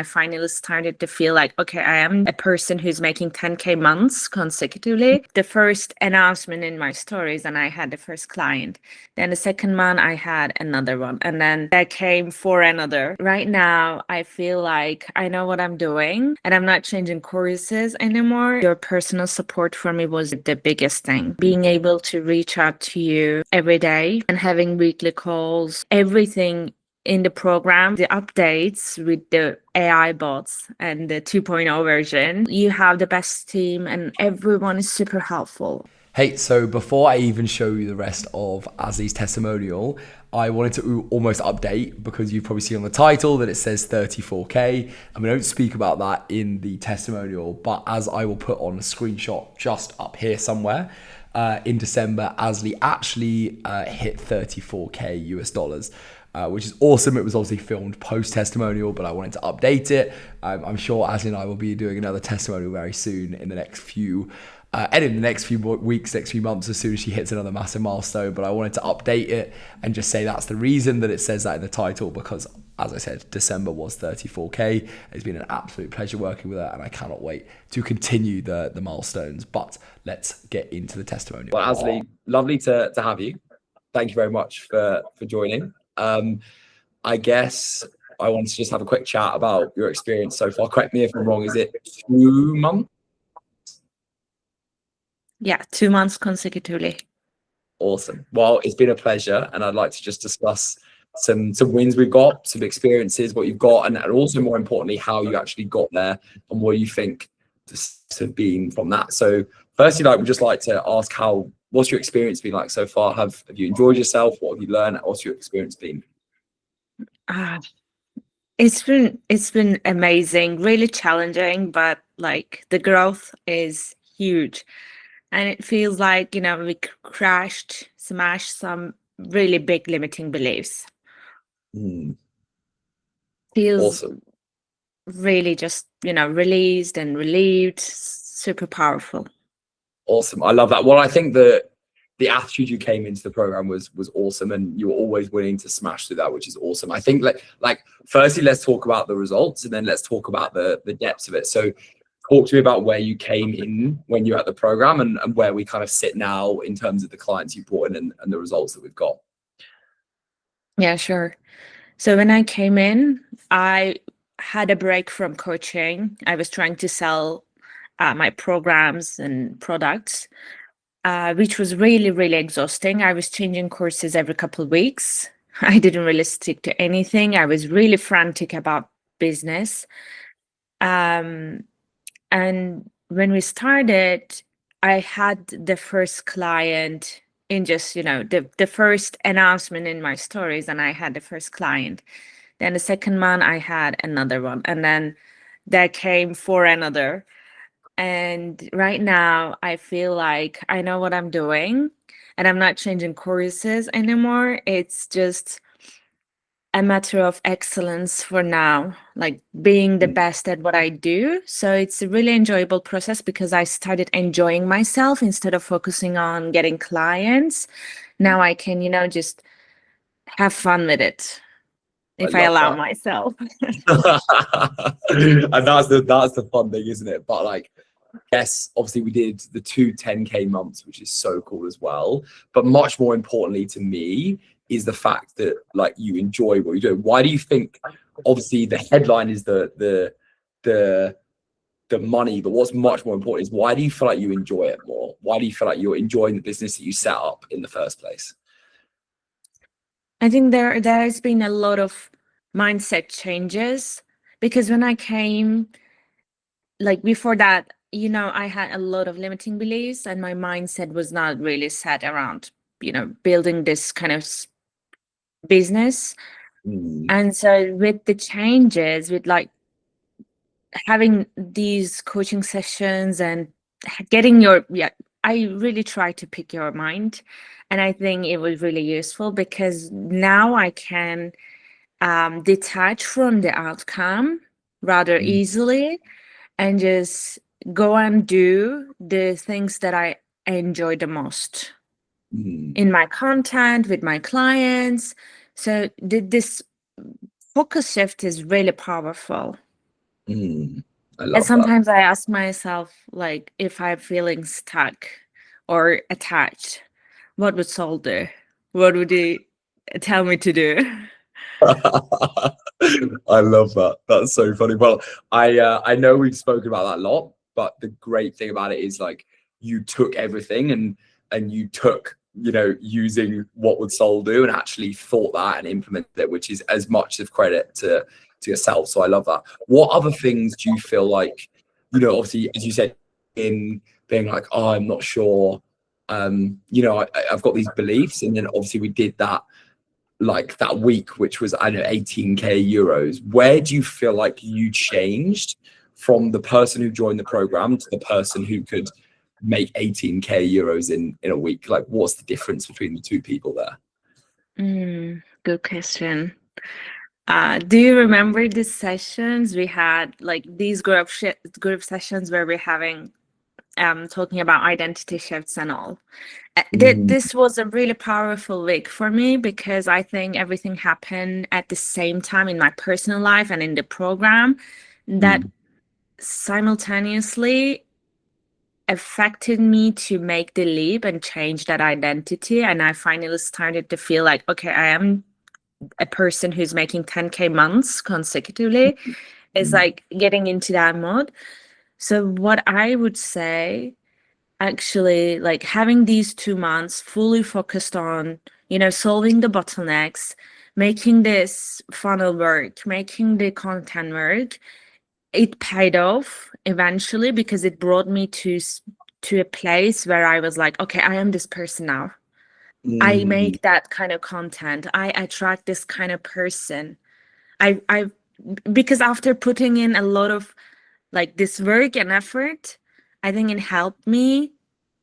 I finally started to feel like, okay, I am a person who's making 10K months consecutively. The first announcement in my stories, and I had the first client. Then the second month, I had another one. And then there came for another. Right now, I feel like I know what I'm doing and I'm not changing courses anymore. Your personal support for me was the biggest thing. Being able to reach out to you every day and having weekly calls, everything in the program, the updates with the AI bots and the 2.0 version, you have the best team and everyone is super helpful. Hey, so before I even show you the rest of Asli's testimonial, I wanted to almost update because you've probably seen on the title that it says 34K, and we don't speak about that in the testimonial, but as I will put on a screenshot just up here somewhere, in December, Asli actually hit 34K US dollars. Which is awesome. It was obviously filmed post-testimonial, but I wanted to update it. I'm sure Asli and I will be doing another testimonial very soon in the next few and in the next few weeks, next few months, as soon as she hits another massive milestone. But I wanted to update it and just say that's the reason that it says that in the title, because as I said, December was 34K. It's been an absolute pleasure working with her, and I cannot wait to continue the milestones. But let's get into the testimonial. Well, Asli, lovely to have you. Thank you very much for joining. I guess I want to just have a quick chat about your experience so far. Correct me if I'm wrong. Is it 2 months? Yeah, 2 months consecutively. Awesome. Well, it's been a pleasure, and I'd like to just discuss some wins we've got, some experiences, what you've got, and also more importantly, how you actually got there and what you think this have been from that. So, firstly, we'd just like to ask what's your experience been like so far? Have you enjoyed yourself? What have you learned? What's your experience been? It's been amazing, really challenging, but like the growth is huge. And it feels like, we smashed some really big limiting beliefs. Feels Awesome. really just, released and relieved, super powerful. Awesome. I love that. Well, I think the attitude you came into the program was awesome, and you were always willing to smash through that, which is awesome. I think like firstly, let's talk about the results, and then let's talk about the depths of it. So talk to me about where you came in when you're at the program and where we kind of sit now in terms of the clients you brought in and the results that we've got. Yeah, sure. So when I came in, I had a break from coaching. I was trying to sell my programs and products, which was really, really exhausting. I was changing courses every couple of weeks. I didn't really stick to anything. I was really frantic about business. And when we started, I had the first client in just, the first announcement in my stories, and I had the first client. Then the second month, I had another one. And then there came for another. And right now, I feel like I know what I'm doing and I'm not changing courses anymore. It's just a matter of excellence for now, like being the best at what I do. So it's a really enjoyable process because I started enjoying myself instead of focusing on getting clients. Now I can, just have fun with it if I allow myself. And that's the fun thing, isn't it? But like, yes, obviously we did the 10K months, which is so cool as well. But much more importantly to me is the fact that like you enjoy what you're doing. Why do you think? Obviously, the headline is the money, but what's much more important is why do you feel like you enjoy it more? Why do you feel like you're enjoying the business that you set up in the first place? I think there's been a lot of mindset changes because when I came, like before that, I had a lot of limiting beliefs and my mindset was not really set around, building this kind of business. And so with the changes, with like having these coaching sessions and getting I really try to pick your mind. And I think it was really useful because now I can detach from the outcome rather easily and just go and do the things that I enjoy the most in my content with my clients. So this focus shift is really powerful. I And love that. sometimes I ask myself, like, if I'm feeling stuck or attached, what would Saul do? What would he tell me to do? I love that. That's so funny. Well, I know we've spoken about that a lot, but the great thing about it is like you took everything and you took, you know, using what would Soul do and actually thought that and implemented it, which is as much of credit to yourself. So I love that. What other things do you feel like, you know, obviously as you said, in being like, oh, I'm not sure. You know, I've got these beliefs, and then obviously we did that like that week, which was, I don't know, 18k euros. Where do you feel like you changed from the person who joined the program to the person who could make 18k euros in a week? Like, what's the difference between the two people there? Good question. Do you remember the sessions we had, like these group sessions where we're having talking about identity shifts and all? Mm, This was a really powerful week for me because I think everything happened at the same time in my personal life and in the program that mm, simultaneously affected me to make the leap and change that identity. And I finally started to feel like, okay, I am a person who's making 10K months consecutively. Is mm, like getting into that mode. So what I would say, actually, like having these 2 months fully focused on, you know, solving the bottlenecks, making this funnel work, making the content work, it paid off eventually because it brought me to a place where I was like, okay, I am this person now. I mm, make that kind of content. I attract this kind of person. I because after putting in a lot of like this work and effort, I think it helped me.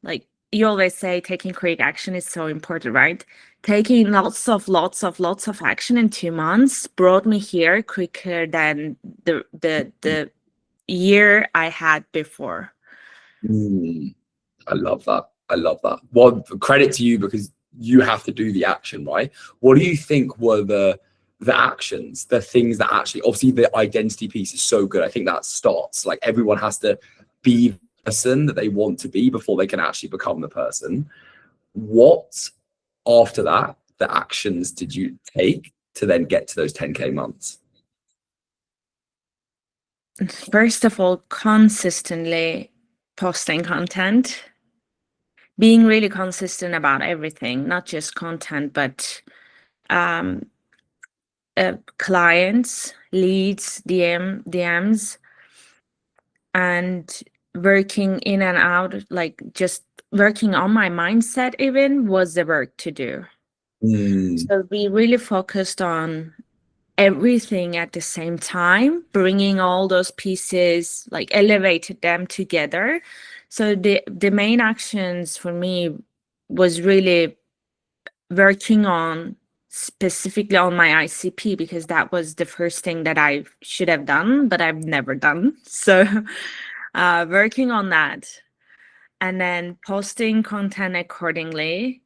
Like you always say, taking quick action is so important, right? Taking lots of action in 2 months brought me here quicker than the year I had before. mm. I love that. I love that. Well, credit to you because you have to do the action, right? What do you think were the actions, the things that actually, obviously the identity piece is so good. I think that starts like everyone has to be the person that they want to be before they can actually become the person. What after that, the actions did you take to then get to those 10k months? First of all, consistently posting content, being really consistent about everything, not just content, but um, clients, leads, DMs, and working in and out, like just working on my mindset even was the work to do. Mm, So we really focused on everything at the same time, bringing all those pieces, like elevated them together. So the main actions for me was really working on specifically on my ICP because that was the first thing that I should have done, but I've never done. So working on that and then posting content accordingly,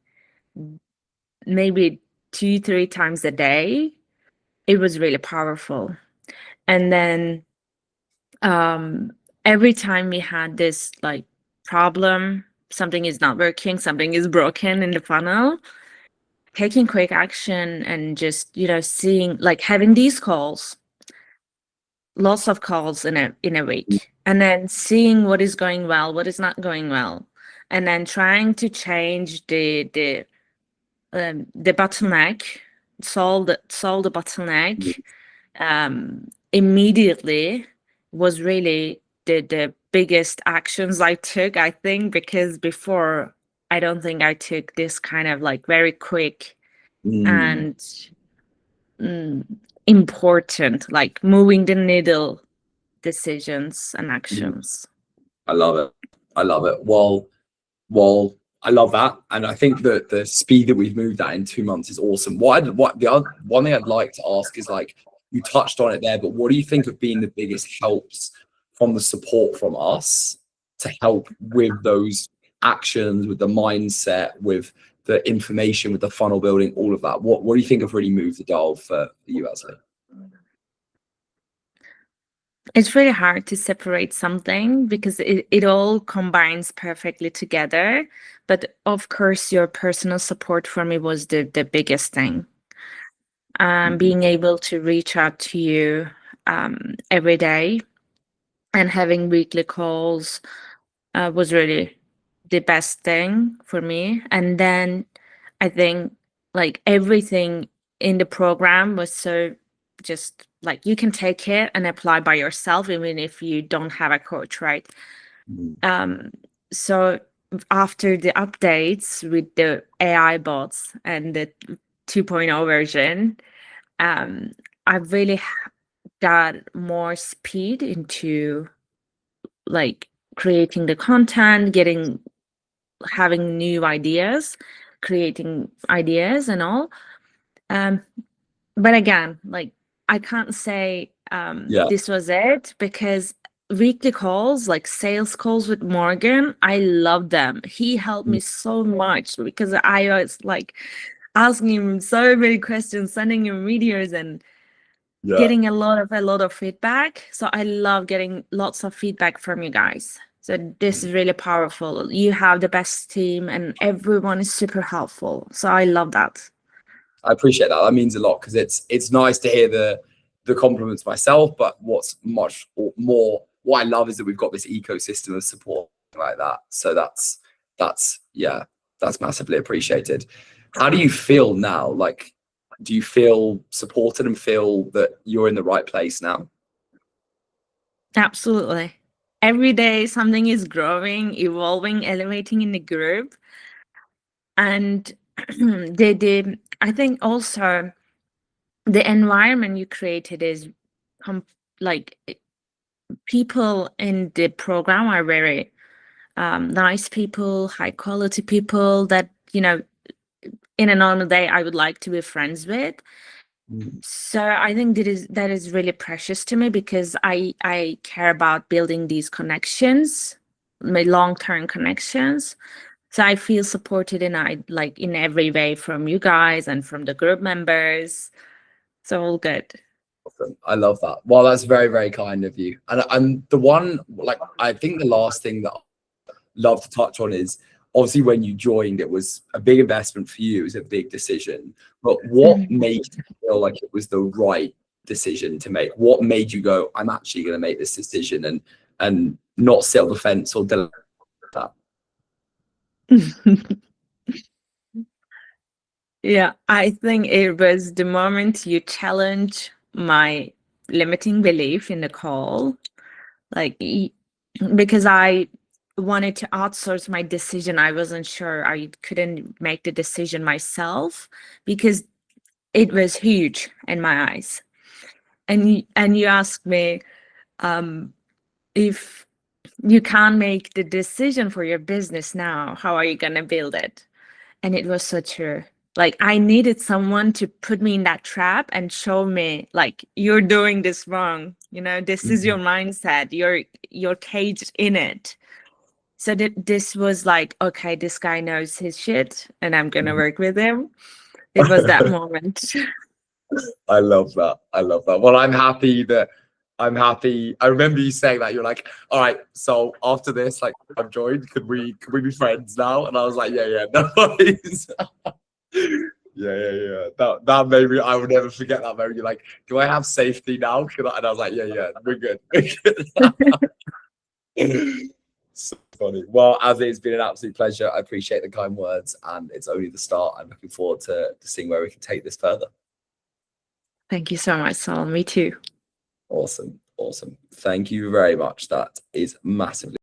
maybe 2, 3 times a day. It was really powerful. And then um, every time we had this like problem, something is not working, something is broken in the funnel, taking quick action and just, you know, seeing like having these calls, lots of calls in a week, and then seeing what is going well, what is not going well, and then trying to change the bottleneck, solve the bottleneck immediately was really the biggest actions I took, I think, because before I don't think I took this kind of like very quick mm, and mm, important, like moving the needle decisions and mm. actions. I love it. I love it. Well, I love that, and I think that the speed that we've moved that in 2 months is awesome. What the other one thing I'd like to ask is like you touched on it there, but what do you think have been the biggest helps from the support from us to help with those actions, with the mindset, with the information, with the funnel building, all of that? What do you think have really moved the dial for you, Asli? It's really hard to separate something because it all combines perfectly together. But of course, your personal support for me was the biggest thing. Mhm. Being able to reach out to you every day and having weekly calls was really the best thing for me. And then I think like everything in the program was so just like you can take it and apply by yourself, even if you don't have a coach, right? Mhm. So after the updates with the AI bots and the 2.0 version, um, I really got more speed into like creating the content, having new ideas, creating ideas and all. Um, but again, like I can't say Yeah. this was it because weekly calls, like sales calls with Morgan, I love them. He helped me so much because I was like asking him so many questions, sending him videos and Yeah. getting a lot of feedback. So I love getting lots of feedback from you guys. So this is really powerful. You have the best team and everyone is super helpful. So I love that. I appreciate that. That means a lot because it's nice to hear the compliments myself. But what's much more what I love is that we've got this ecosystem of support like that. So that's yeah, that's massively appreciated. How do you feel now? Like, do you feel supported and feel that you're in the right place now? Absolutely. Every day something is growing, evolving, elevating in the group. And I think also the environment you created is like people in the program are very nice people, high quality people that, in a normal day I would like to be friends with. Mm. So I think that is really precious to me because I care about building these connections, my long-term connections. So I feel supported in every way from you guys and from the group members. So all good. Awesome. I love that. Well, that's very, very kind of you. And the one, like, I think the last thing that I love to touch on is obviously when you joined, it was a big investment for you. It was a big decision. But what Mhm. made you feel like it was the right decision to make? What made you go, I'm actually going to make this decision and not sit on the fence or delay that? Yeah, I think it was the moment you challenge my limiting belief in the call, like because I wanted to outsource my decision. I wasn't sure. I couldn't make the decision myself because it was huge in my eyes. And you asked me um, if you can't make the decision for your business now, how are you gonna build it? And it was so true. Like I needed someone to put me in that trap and show me like you're doing this wrong. This is your Mhm. mindset. You're caged in it. So this was like, okay, this guy knows his shit and I'm gonna work with him. It was that moment. I love that. I love that. Well, I'm happy. I remember you saying that. You're like, all right, so after this, like I've joined, could we be friends now? And I was like, yeah, yeah, no worries. Yeah. That made me, I would never forget that moment. You're like, do I have safety now? And I was like, yeah, we're good. We're good. So funny. Well, as it's been an absolute pleasure. I appreciate the kind words, and it's only the start. I'm looking forward to seeing where we can take this further. Thank you so much, Sol. Me too. Awesome. Awesome. Thank you very much. That is massively